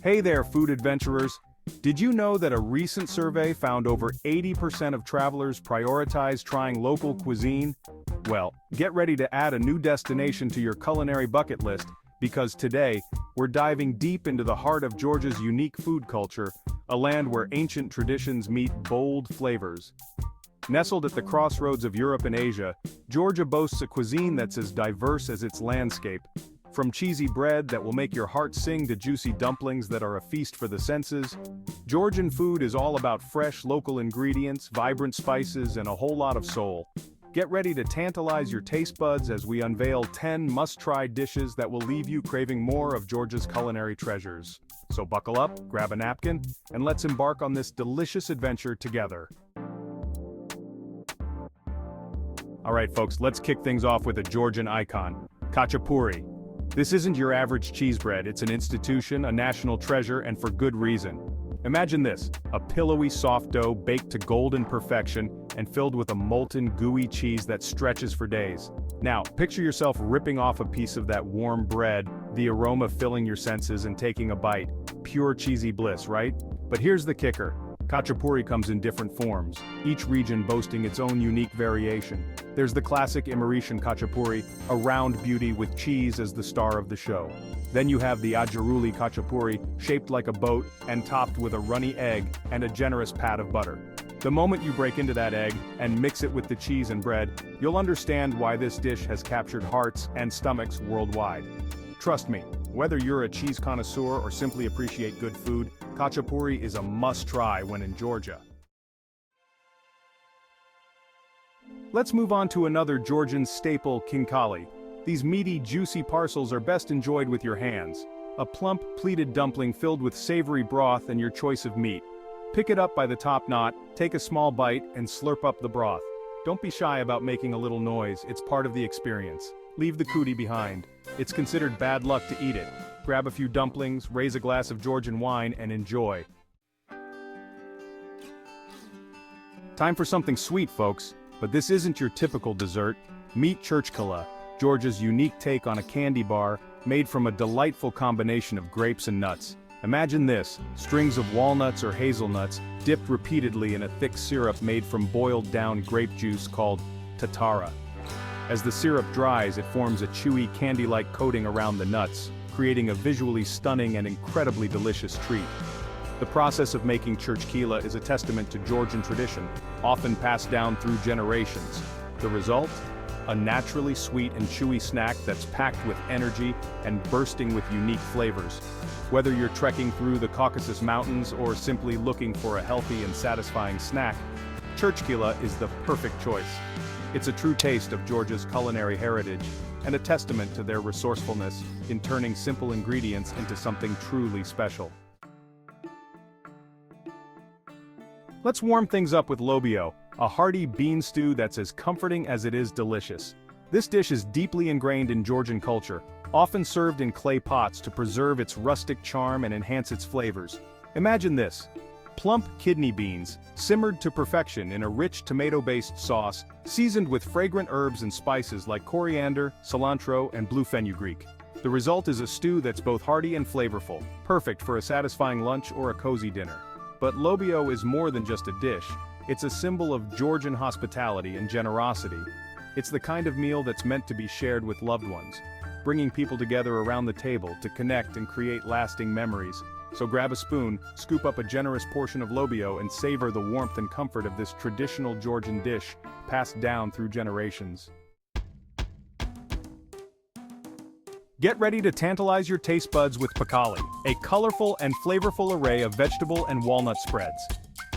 Hey there, food adventurers! Did you know that a recent survey found over 80% of travelers prioritize trying local cuisine? Well, get ready to add a new destination to your culinary bucket list, because today, we're diving deep into the heart of Georgia's unique food culture, a land where ancient traditions meet bold flavors. Nestled at the crossroads of Europe and Asia, Georgia boasts a cuisine that's as diverse as its landscape. From cheesy bread that will make your heart sing to juicy dumplings that are a feast for the senses, Georgian food is all about fresh local ingredients, vibrant spices, and a whole lot of soul. Get ready to tantalize your taste buds as we unveil 10 must-try dishes that will leave you craving more of Georgia's culinary treasures. So buckle up, grab a napkin, and let's embark on this delicious adventure together. Alright folks, let's kick things off with a Georgian icon, khachapuri. This isn't your average cheese bread, it's an institution, a national treasure, and for good reason. Imagine this, a pillowy soft dough baked to golden perfection and filled with a molten gooey cheese that stretches for days. Now, picture yourself ripping off a piece of that warm bread, the aroma filling your senses and taking a bite. Pure cheesy bliss, right? But here's the kicker. Khachapuri comes in different forms, each region boasting its own unique variation. There's the classic Emiratian khachapuri, a round beauty with cheese as the star of the show. Then you have the Ajaruli khachapuri, shaped like a boat and topped with a runny egg and a generous pat of butter. The moment you break into that egg and mix it with the cheese and bread, you'll understand why this dish has captured hearts and stomachs worldwide. Trust me, whether you're a cheese connoisseur or simply appreciate good food, khachapuri is a must-try when in Georgia. Let's move on to another Georgian staple, khinkali. These meaty, juicy parcels are best enjoyed with your hands. A plump, pleated dumpling filled with savory broth and your choice of meat. Pick it up by the top knot, take a small bite, and slurp up the broth. Don't be shy about making a little noise, it's part of the experience. Leave the cootie behind. It's considered bad luck to eat it. Grab a few dumplings, raise a glass of Georgian wine, and enjoy. Time for something sweet, folks. But this isn't your typical dessert. Meet churchkala, Georgia's unique take on a candy bar, made from a delightful combination of grapes and nuts. Imagine this, strings of walnuts or hazelnuts, dipped repeatedly in a thick syrup made from boiled-down grape juice called tatara. As the syrup dries, it forms a chewy, candy-like coating around the nuts, creating a visually stunning and incredibly delicious treat. The process of making churchkila is a testament to Georgian tradition, often passed down through generations. The result? A naturally sweet and chewy snack that's packed with energy and bursting with unique flavors. Whether you're trekking through the Caucasus Mountains or simply looking for a healthy and satisfying snack, churchkila is the perfect choice. It's a true taste of Georgia's culinary heritage, and a testament to their resourcefulness in turning simple ingredients into something truly special. Let's warm things up with lobio, a hearty bean stew that's as comforting as it is delicious. This dish is deeply ingrained in Georgian culture, often served in clay pots to preserve its rustic charm and enhance its flavors. Imagine this. Plump kidney beans, simmered to perfection in a rich tomato-based sauce, seasoned with fragrant herbs and spices like coriander, cilantro, and blue fenugreek. The result is a stew that's both hearty and flavorful, perfect for a satisfying lunch or a cozy dinner. But lobio is more than just a dish. It's a symbol of Georgian hospitality and generosity. It's the kind of meal that's meant to be shared with loved ones, bringing people together around the table to connect and create lasting memories. So grab a spoon, scoop up a generous portion of lobio, and savor the warmth and comfort of this traditional Georgian dish, passed down through generations. Get ready to tantalize your taste buds with pakali, a colorful and flavorful array of vegetable and walnut spreads.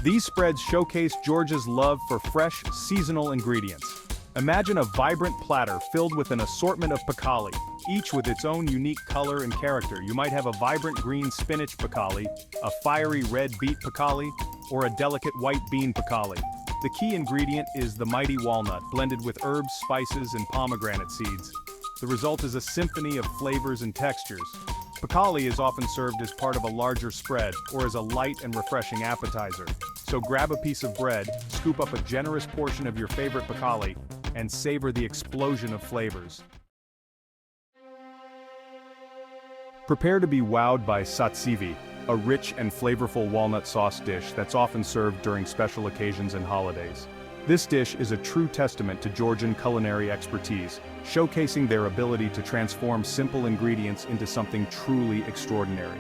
These spreads showcase Georgia's love for fresh, seasonal ingredients. Imagine a vibrant platter filled with an assortment of pakali, each with its own unique color and character. You might have a vibrant green spinach pakali, a fiery red beet pakali, or a delicate white bean pakali. The key ingredient is the mighty walnut, blended with herbs, spices, and pomegranate seeds. The result is a symphony of flavors and textures. Pakali is often served as part of a larger spread or as a light and refreshing appetizer. So grab a piece of bread, scoop up a generous portion of your favorite pakali, and savor the explosion of flavors. Prepare to be wowed by tzatziki, a rich and flavorful walnut sauce dish that's often served during special occasions and holidays. This dish is a true testament to Georgian culinary expertise, showcasing their ability to transform simple ingredients into something truly extraordinary.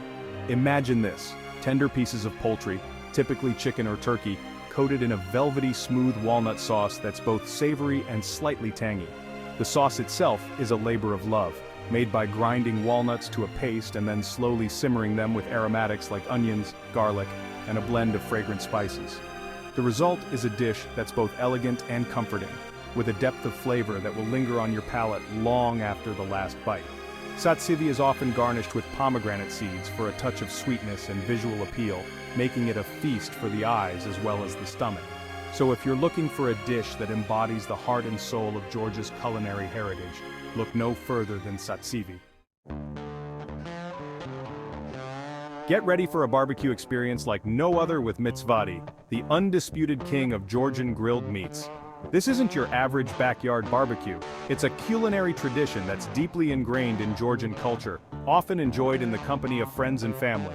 Imagine this: tender pieces of poultry, typically chicken or turkey, coated in a velvety smooth walnut sauce that's both savory and slightly tangy. The sauce itself is a labor of love, made by grinding walnuts to a paste and then slowly simmering them with aromatics like onions, garlic, and a blend of fragrant spices. The result is a dish that's both elegant and comforting, with a depth of flavor that will linger on your palate long after the last bite. Tzatziki is often garnished with pomegranate seeds for a touch of sweetness and visual appeal, making it a feast for the eyes as well as the stomach. So if you're looking for a dish that embodies the heart and soul of Georgia's culinary heritage, look no further than tzatziki. Get ready for a barbecue experience like no other with withGeorgian, the undisputed king of Georgian grilled meats. This isn't your average backyard barbecue. It's a culinary tradition that's deeply ingrained in Georgian culture, often enjoyed in the company of friends and family.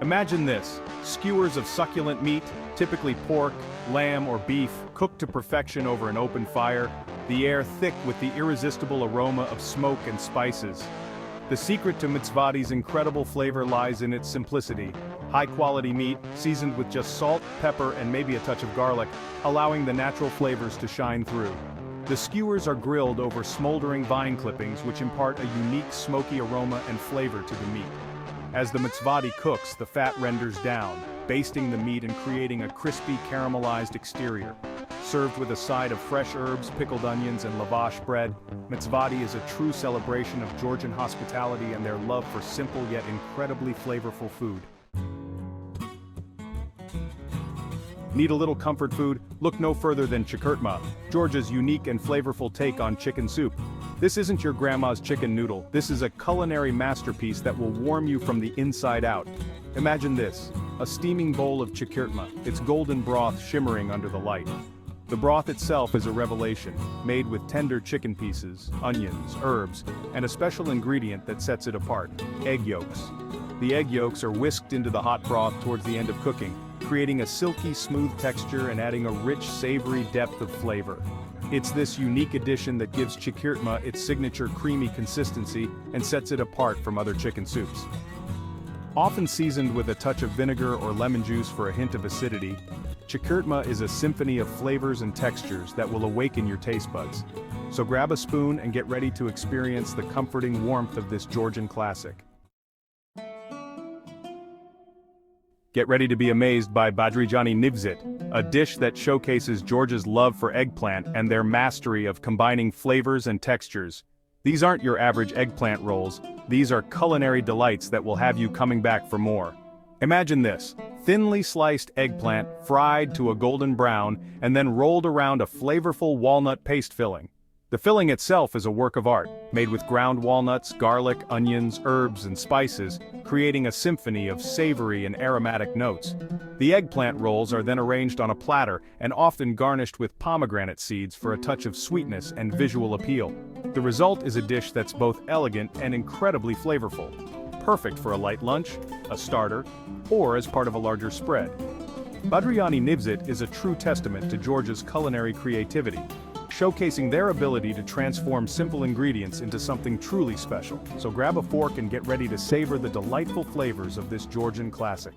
Imagine this: skewers of succulent meat, typically pork, lamb, or beef, cooked to perfection over an open fire, the air thick with the irresistible aroma of smoke and spices. The secret to withGeorgian's incredible flavor lies in its simplicity: high-quality meat, seasoned with just salt, pepper, and maybe a touch of garlic, allowing the natural flavors to shine through. The skewers are grilled over smoldering vine clippings, which impart a unique smoky aroma and flavor to the meat. As the withGeorgian cooks, the fat renders down, basting the meat and creating a crispy, caramelized exterior. Served with a side of fresh herbs, pickled onions, and lavash bread, withGeorgian is a true celebration of Georgian hospitality and their love for simple yet incredibly flavorful food. Need a little comfort food? Look no further than chikurtma, Georgia's unique and flavorful take on chicken soup. This isn't your grandma's chicken noodle. This is a culinary masterpiece that will warm you from the inside out. Imagine this: a steaming bowl of chikurtma, its golden broth shimmering under the light. The broth itself is a revelation, made with tender chicken pieces, onions, herbs, and a special ingredient that sets it apart: egg yolks. The egg yolks are whisked into the hot broth towards the end of cooking, creating a silky smooth texture and adding a rich savory depth of flavor. It's this unique addition that gives chikurtma its signature creamy consistency and sets it apart from other chicken soups. Often seasoned with a touch of vinegar or lemon juice for a hint of acidity, chikurtma is a symphony of flavors and textures that will awaken your taste buds. So grab a spoon and get ready to experience the comforting warmth of this Georgian classic. Get ready to be amazed by withGeorgian nivzit, a dish that showcases Georgia's love for eggplant and their mastery of combining flavors and textures. These aren't your average eggplant rolls, these are culinary delights that will have you coming back for more. Imagine this: thinly sliced eggplant fried to a golden brown and then rolled around a flavorful walnut paste filling. The filling itself is a work of art, made with ground walnuts, garlic, onions, herbs, and spices, creating a symphony of savory and aromatic notes. The eggplant rolls are then arranged on a platter and often garnished with pomegranate seeds for a touch of sweetness and visual appeal. The result is a dish that's both elegant and incredibly flavorful, perfect for a light lunch, a starter, or as part of a larger spread. withGeorgian nivzit is a true testament to Georgia's culinary creativity, showcasing their ability to transform simple ingredients into something truly special. So grab a fork and get ready to savor the delightful flavors of this Georgian classic.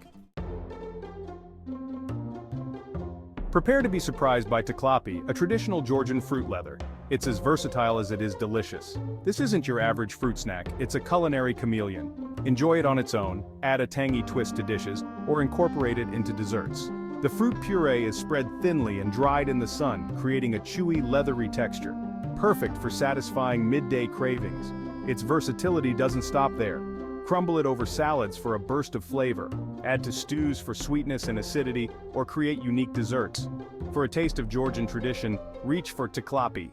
Prepare to be surprised by tklapi, a traditional Georgian fruit leather. It's as versatile as it is delicious. This isn't your average fruit snack, it's a culinary chameleon. Enjoy it on its own, add a tangy twist to dishes, or incorporate it into desserts. The fruit puree is spread thinly and dried in the sun, creating a chewy, leathery texture. Perfect for satisfying midday cravings. Its versatility doesn't stop there. Crumble it over salads for a burst of flavor, add to stews for sweetness and acidity, or create unique desserts. For a taste of Georgian tradition, reach for tklapi.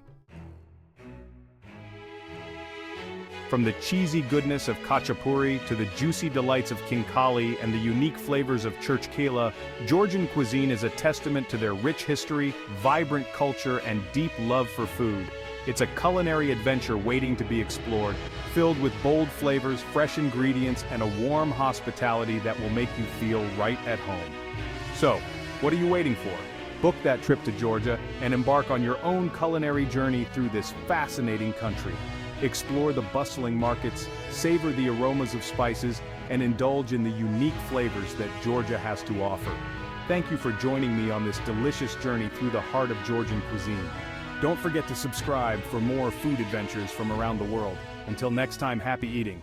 From the cheesy goodness of khachapuri to the juicy delights of khinkali and the unique flavors of churchkela, Georgian cuisine is a testament to their rich history, vibrant culture, and deep love for food. It's a culinary adventure waiting to be explored, filled with bold flavors, fresh ingredients, and a warm hospitality that will make you feel right at home. So, what are you waiting for? Book that trip to Georgia and embark on your own culinary journey through this fascinating country. Explore the bustling markets, savor the aromas of spices, and indulge in the unique flavors that Georgia has to offer. Thank you for joining me on this delicious journey through the heart of Georgian cuisine. Don't forget to subscribe for more food adventures from around the world. Until next time, happy eating.